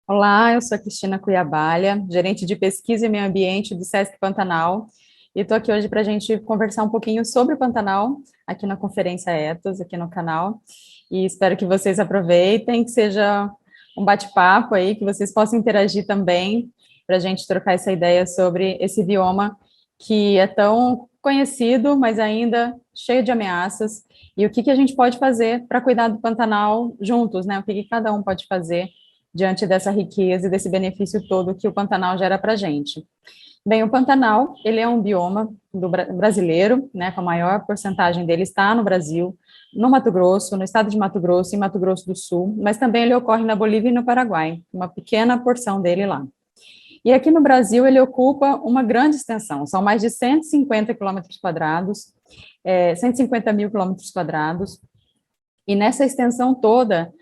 Olá, eu sou a Cristina Cuiabalha, gerente de pesquisa e meio ambiente do Sesc Pantanal, e estou aqui hoje para a gente conversar um pouquinho sobre o Pantanal, aqui na Conferência Ethos, aqui no canal, e espero que vocês aproveitem, que seja um bate-papo aí, que vocês possam interagir também, para a gente trocar essa ideia sobre esse bioma que é tão conhecido, mas ainda cheio de ameaças, e o que a gente pode fazer para cuidar do Pantanal juntos, né? O que cada um pode fazer diante dessa riqueza e desse benefício todo que o Pantanal gera para a gente. Bem, o Pantanal, ele é um bioma brasileiro, né, com a maior porcentagem dele está no Brasil, no Mato Grosso, no estado de Mato Grosso e Mato Grosso do Sul, mas também ele ocorre na Bolívia e no Paraguai, uma pequena porção dele lá. E aqui no Brasil ele ocupa uma grande extensão, são mais de 150 quilômetros quadrados, 150 mil quilômetros quadrados, e nessa extensão toda,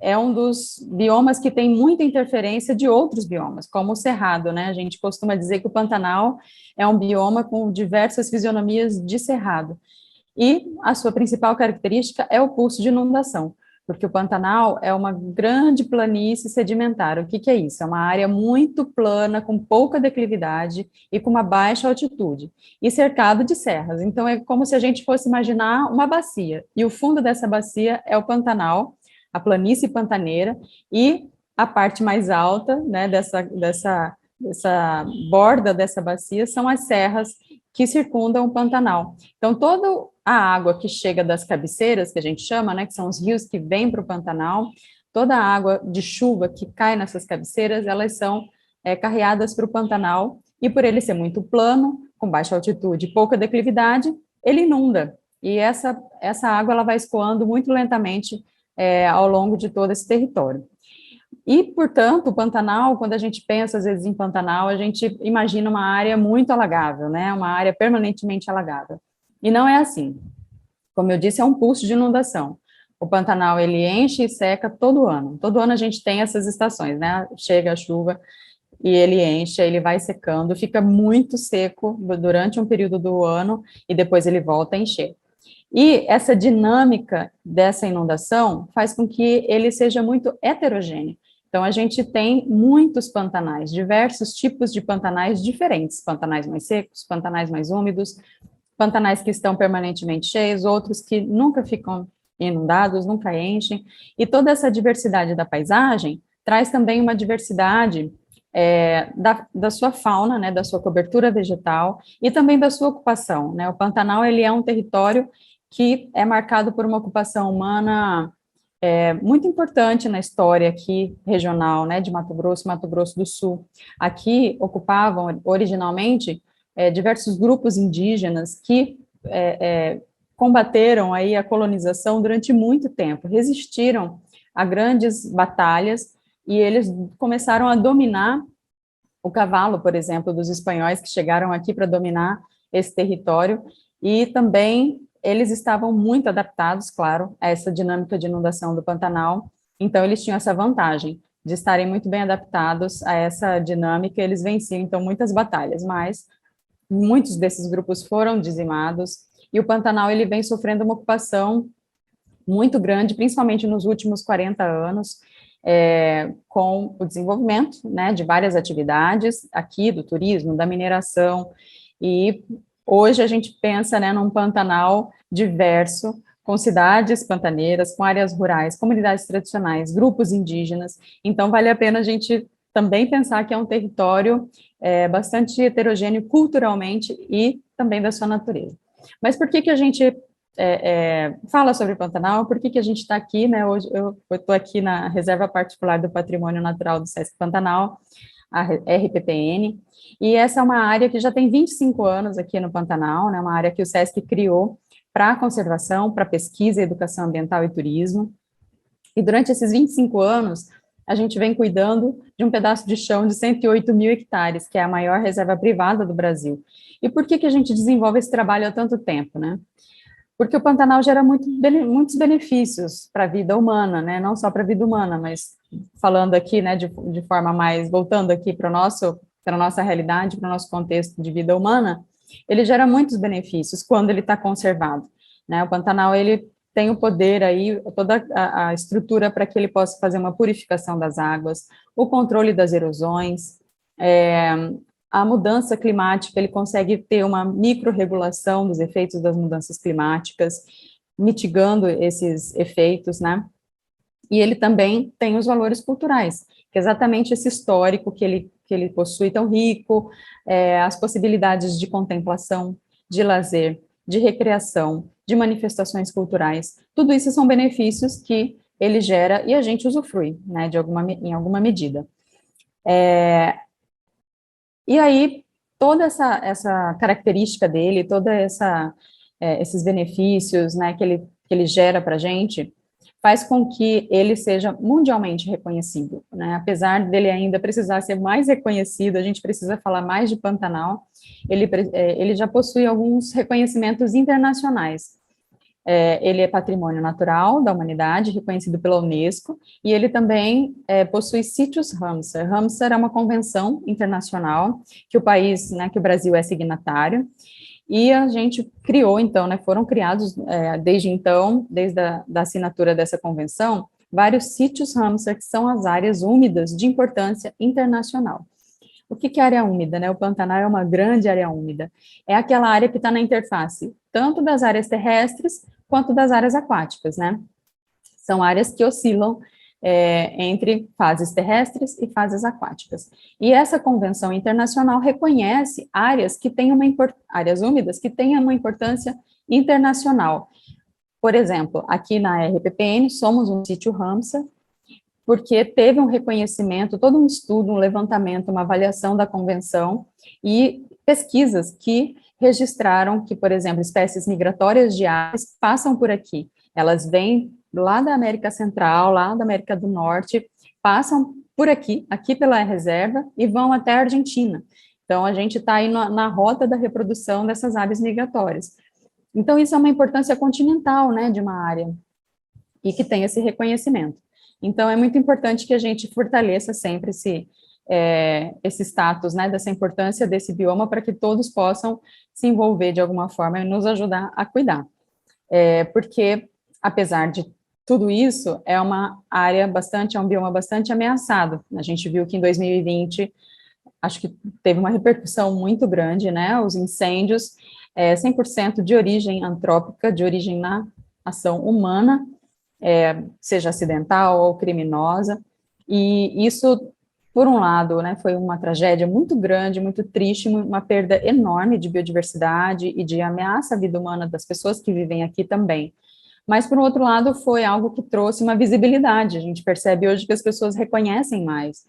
é um dos biomas que tem muita interferência de outros biomas, como o Cerrado, né? A gente costuma dizer que o Pantanal é um bioma com diversas fisionomias de Cerrado. E a sua principal característica é o pulso de inundação, porque o Pantanal é uma grande planície sedimentar. O que é isso? É uma área muito plana, com pouca declividade e com uma baixa altitude, e cercado de serras. Então, é como se a gente fosse imaginar uma bacia, e o fundo dessa bacia é o Pantanal, a planície pantaneira, e a parte mais alta, né, dessa borda dessa bacia são as serras que circundam o Pantanal. Então, toda a água que chega das cabeceiras, que a gente chama, né, que são os rios que vêm para o Pantanal, toda a água de chuva que cai nessas cabeceiras, elas são carreadas para o Pantanal, e por ele ser muito plano, com baixa altitude e pouca declividade, ele inunda, e essa água ela vai escoando muito lentamente ao longo de todo esse território. E, portanto, o Pantanal, quando a gente pensa, às vezes, em Pantanal, a gente imagina uma área muito alagável, né? Uma área permanentemente alagável. E não é assim. Como eu disse, é um pulso de inundação. O Pantanal, ele enche e seca todo ano. Todo ano a gente tem essas estações, né? Chega a chuva e ele enche, ele vai secando, fica muito seco durante um período do ano e depois ele volta a encher. E essa dinâmica dessa inundação faz com que ele seja muito heterogêneo. Então, a gente tem muitos pantanais, diversos tipos de pantanais diferentes, pantanais mais secos, pantanais mais úmidos, pantanais que estão permanentemente cheios, outros que nunca ficam inundados, nunca enchem, e toda essa diversidade da paisagem traz também uma diversidade da sua fauna, né, da sua cobertura vegetal, e também da sua ocupação, né. O Pantanal, ele é um território que é marcado por uma ocupação humana muito importante na história aqui regional, né, de Mato Grosso do Sul. Aqui ocupavam originalmente diversos grupos indígenas que combateram aí a colonização durante muito tempo, resistiram a grandes batalhas e eles começaram a dominar o cavalo, por exemplo, dos espanhóis que chegaram aqui para dominar esse território, e também eles estavam muito adaptados, claro, a essa dinâmica de inundação do Pantanal, então eles tinham essa vantagem de estarem muito bem adaptados a essa dinâmica, eles venciam, então, muitas batalhas, mas muitos desses grupos foram dizimados, e o Pantanal, ele vem sofrendo uma ocupação muito grande, principalmente nos últimos 40 anos, com o desenvolvimento, né, de várias atividades aqui, do turismo, da mineração, e hoje a gente pensa, né, num Pantanal diverso, com cidades pantaneiras, com áreas rurais, comunidades tradicionais, grupos indígenas, então vale a pena a gente também pensar que é um território bastante heterogêneo culturalmente e também da sua natureza. Mas por que a gente fala sobre Pantanal? Por que a gente está aqui, né? Hoje eu estou aqui na Reserva Particular do Patrimônio Natural do Sesc Pantanal, a RPPN, e essa é uma área que já tem 25 anos aqui no Pantanal, né? Uma área que o Sesc criou para conservação, para pesquisa, educação ambiental e turismo, e durante esses 25 anos, a gente vem cuidando de um pedaço de chão de 108 mil hectares, que é a maior reserva privada do Brasil. E por que a gente desenvolve esse trabalho há tanto tempo, né? Porque o Pantanal gera muitos benefícios para a vida humana, né? Não só para a vida humana, mas falando aqui, né, de forma mais, voltando aqui para a nossa realidade, para o nosso contexto de vida humana, ele gera muitos benefícios quando ele está conservado, né? O Pantanal, ele tem o poder aí, toda a estrutura para que ele possa fazer uma purificação das águas, o controle das erosões, a mudança climática, ele consegue ter uma microrregulação dos efeitos das mudanças climáticas, mitigando esses efeitos, né? E ele também tem os valores culturais, que é exatamente esse histórico que ele possui tão rico, as possibilidades de contemplação, de lazer, de recreação, de manifestações culturais, tudo isso são benefícios que ele gera e a gente usufrui, né, em alguma medida. E aí, toda essa característica dele, esses benefícios, né, que ele gera para a gente, faz com que ele seja mundialmente reconhecido, né, apesar dele ainda precisar ser mais reconhecido, a gente precisa falar mais de Pantanal, ele já possui alguns reconhecimentos internacionais. Ele é patrimônio natural da humanidade, reconhecido pela Unesco, e ele também possui sítios Ramsar. Ramsar é uma convenção internacional que o país, né, que o Brasil é signatário, e a gente criou, então, né, foram criados desde então, desde a da assinatura dessa convenção, vários sítios Ramsar, que são as áreas úmidas de importância internacional. O que é área úmida, né? O Pantanal é uma grande área úmida. É aquela área que está na interface tanto das áreas terrestres quanto das áreas aquáticas, né? São áreas que oscilam entre fases terrestres e fases aquáticas. E essa convenção internacional reconhece áreas que têm áreas úmidas que têm uma importância internacional. Por exemplo, aqui na RPPN somos um sítio Ramsar, porque teve um reconhecimento, todo um estudo, um levantamento, uma avaliação da convenção e pesquisas que registraram que, por exemplo, espécies migratórias de aves passam por aqui. Elas vêm lá da América Central, lá da América do Norte, passam por aqui pela reserva e vão até a Argentina. Então, a gente está aí na rota da reprodução dessas aves migratórias. Então, isso é uma importância continental, né, de uma área, e que tem esse reconhecimento. Então, é muito importante que a gente fortaleça sempre esse status, né, dessa importância desse bioma, para que todos possam se envolver de alguma forma e nos ajudar a cuidar. Porque, apesar de tudo isso, é um bioma bastante ameaçado. A gente viu que em 2020, acho que teve uma repercussão muito grande, né, os incêndios, 100% de origem antrópica, de origem na ação humana, seja acidental ou criminosa, e isso, por um lado, né, foi uma tragédia muito grande, muito triste, uma perda enorme de biodiversidade e de ameaça à vida humana das pessoas que vivem aqui também. Mas, por outro lado, foi algo que trouxe uma visibilidade, a gente percebe hoje que as pessoas reconhecem mais,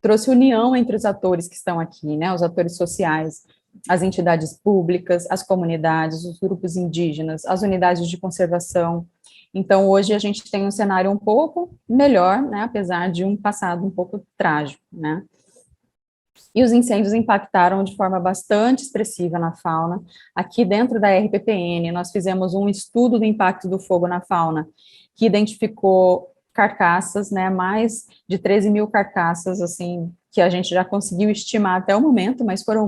trouxe união entre os atores que estão aqui, né, os atores sociais, as entidades públicas, as comunidades, os grupos indígenas, as unidades de conservação. Então, hoje a gente tem um cenário um pouco melhor, né, apesar de um passado um pouco trágico, né. E os incêndios impactaram de forma bastante expressiva na fauna. Aqui dentro da RPPN, nós fizemos um estudo do impacto do fogo na fauna, que identificou carcaças, né, mais de 13 mil carcaças, assim, que a gente já conseguiu estimar até o momento, mas foram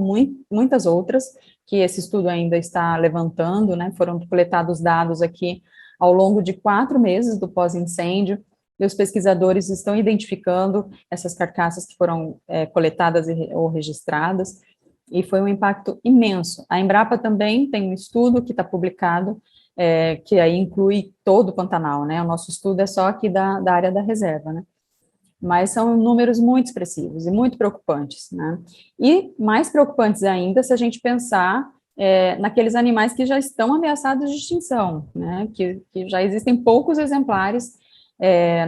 muitas outras, que esse estudo ainda está levantando, né, foram coletados dados aqui ao longo de 4 meses do pós-incêndio, e os pesquisadores estão identificando essas carcaças que foram coletadas ou registradas, e foi um impacto imenso. A Embrapa também tem um estudo que está publicado, que aí inclui todo o Pantanal, né, o nosso estudo é só aqui da área da reserva, né, mas são números muito expressivos e muito preocupantes, né, e mais preocupantes ainda se a gente pensar naqueles animais que já estão ameaçados de extinção, né, que já existem poucos exemplares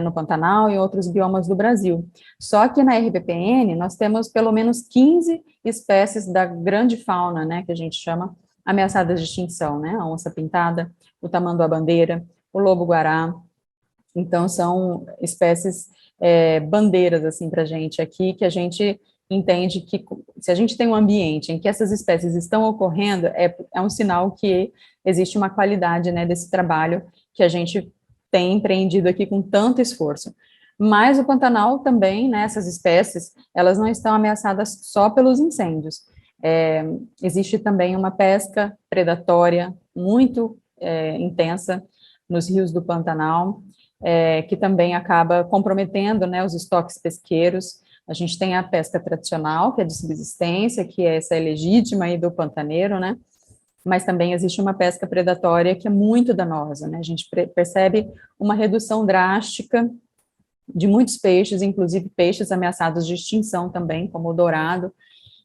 no Pantanal e outros biomas do Brasil. Só que na RPPN nós temos pelo menos 15 espécies da grande fauna, né, que a gente chama ameaçadas de extinção, né, a onça-pintada, o tamanduá-bandeira, o lobo-guará. Então, são espécies bandeiras, assim, para a gente aqui, que a gente entende que se a gente tem um ambiente em que essas espécies estão ocorrendo, é um sinal que existe uma qualidade, né, desse trabalho que a gente tem empreendido aqui com tanto esforço. Mas o Pantanal também, né, essas espécies, elas não estão ameaçadas só pelos incêndios. Existe também uma pesca predatória muito intensa, nos rios do Pantanal, que também acaba comprometendo, né, os estoques pesqueiros. A gente tem a pesca tradicional, que é de subsistência, que é essa legítima aí do pantaneiro, né, mas também existe uma pesca predatória que é muito danosa, né, a gente percebe uma redução drástica de muitos peixes, inclusive peixes ameaçados de extinção também, como o dourado.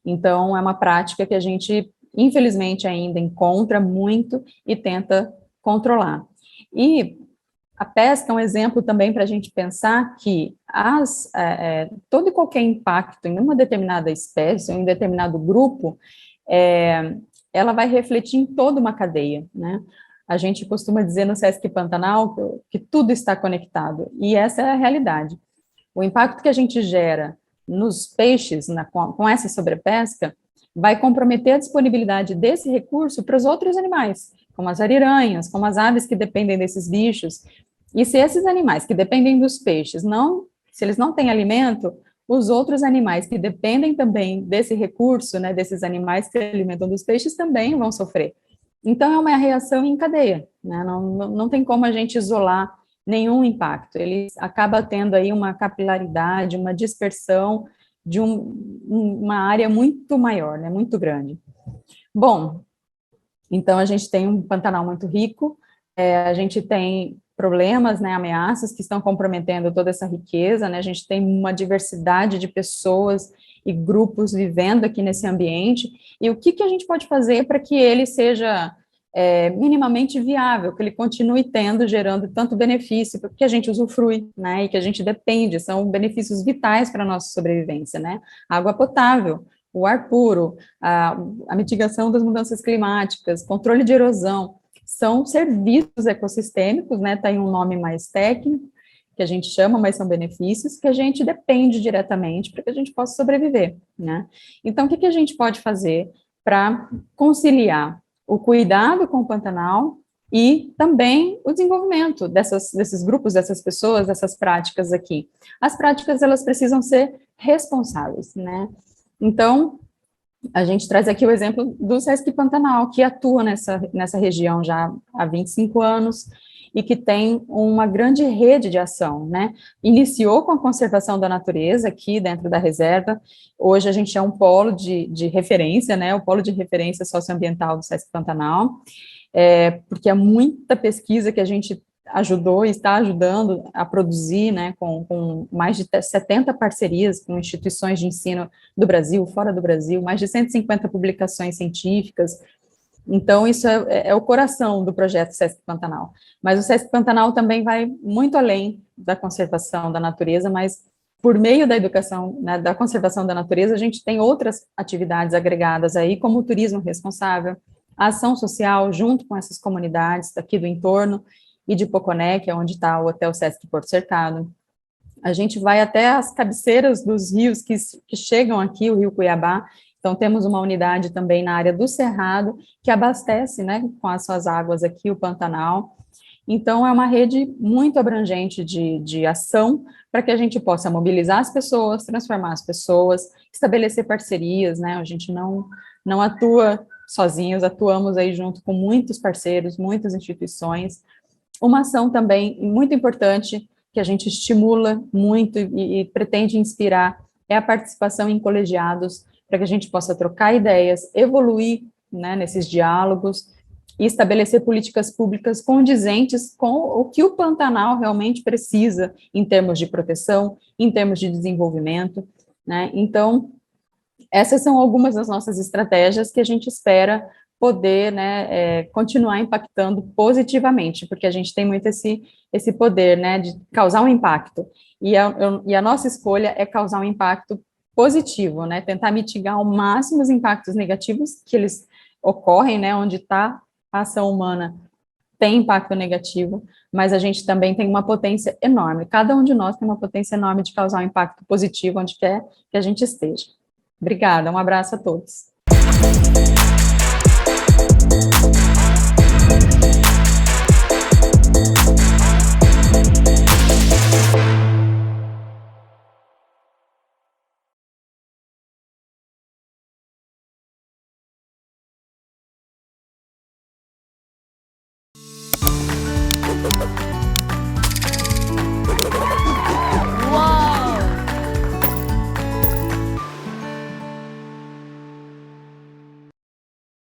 Então, é uma prática que a gente, infelizmente, ainda encontra muito e tenta controlar. E a pesca é um exemplo também para a gente pensar que todo e qualquer impacto em uma determinada espécie, em um determinado grupo, ela vai refletir em toda uma cadeia, né? A gente costuma dizer no Sesc Pantanal que tudo está conectado, e essa é a realidade. O impacto que a gente gera nos peixes, com essa sobrepesca, vai comprometer a disponibilidade desse recurso para os outros animais, como as ariranhas, como as aves que dependem desses bichos. E se esses animais que dependem dos peixes, se eles não têm alimento, os outros animais que dependem também desse recurso, né, desses animais que se alimentam dos peixes, também vão sofrer. Então, é uma reação em cadeia, né? Não tem como a gente isolar nenhum impacto. Ele acaba tendo aí uma capilaridade, uma dispersão de uma área muito maior, né, muito grande. Bom, então a gente tem um Pantanal muito rico, a gente tem problemas, né, ameaças que estão comprometendo toda essa riqueza, né, a gente tem uma diversidade de pessoas e grupos vivendo aqui nesse ambiente, e o que a gente pode fazer para que ele seja minimamente viável, que ele continue gerando tanto benefício, porque a gente usufrui, né, e que a gente depende, são benefícios vitais para a nossa sobrevivência, né, água potável, o ar puro, a mitigação das mudanças climáticas, controle de erosão, são serviços ecossistêmicos, né, tá aí um nome mais técnico, que a gente chama, mas são benefícios que a gente depende diretamente para que a gente possa sobreviver, né. Então, o que a gente pode fazer para conciliar o cuidado com o Pantanal e também o desenvolvimento desses grupos, dessas pessoas, dessas práticas aqui? As práticas, elas precisam ser responsáveis, né? Então, a gente traz aqui o exemplo do Sesc Pantanal, que atua nessa região já há 25 anos e que tem uma grande rede de ação, né? Iniciou com a conservação da natureza aqui dentro da reserva, hoje a gente é um polo de referência, né? O polo de referência socioambiental do Sesc Pantanal, porque há muita pesquisa que a gente ajudou e está ajudando a produzir, né, com mais de 70 parcerias com instituições de ensino do Brasil, fora do Brasil, mais de 150 publicações científicas. Então, isso é o coração do projeto Sesc Pantanal. Mas o Sesc Pantanal também vai muito além da conservação da natureza, mas por meio da educação, né, da conservação da natureza, a gente tem outras atividades agregadas aí, como o turismo responsável, a ação social junto com essas comunidades aqui do entorno, e de Poconé, que é onde está o Hotel Sesc Porto Cercado. A gente vai até as cabeceiras dos rios que chegam aqui, o Rio Cuiabá. Então, temos uma unidade também na área do Cerrado, que abastece, né, com as suas águas aqui, o Pantanal. Então, é uma rede muito abrangente de ação para que a gente possa mobilizar as pessoas, transformar as pessoas, estabelecer parcerias, né? A gente não atua sozinhos, atuamos aí junto com muitos parceiros, muitas instituições. Uma ação também muito importante, que a gente estimula muito e pretende inspirar, é a participação em colegiados, para que a gente possa trocar ideias, evoluir, né, nesses diálogos, e estabelecer políticas públicas condizentes com o que o Pantanal realmente precisa, em termos de proteção, em termos de desenvolvimento, né. Então, essas são algumas das nossas estratégias que a gente espera poder, né, continuar impactando positivamente, porque a gente tem muito esse poder, né, de causar um impacto, e a nossa escolha é causar um impacto positivo, né, tentar mitigar ao máximo os impactos negativos que eles ocorrem, né, onde está a ação humana tem impacto negativo, mas a gente também tem uma potência enorme, cada um de nós tem uma potência enorme de causar um impacto positivo onde quer que a gente esteja. Obrigada, um abraço a todos. Música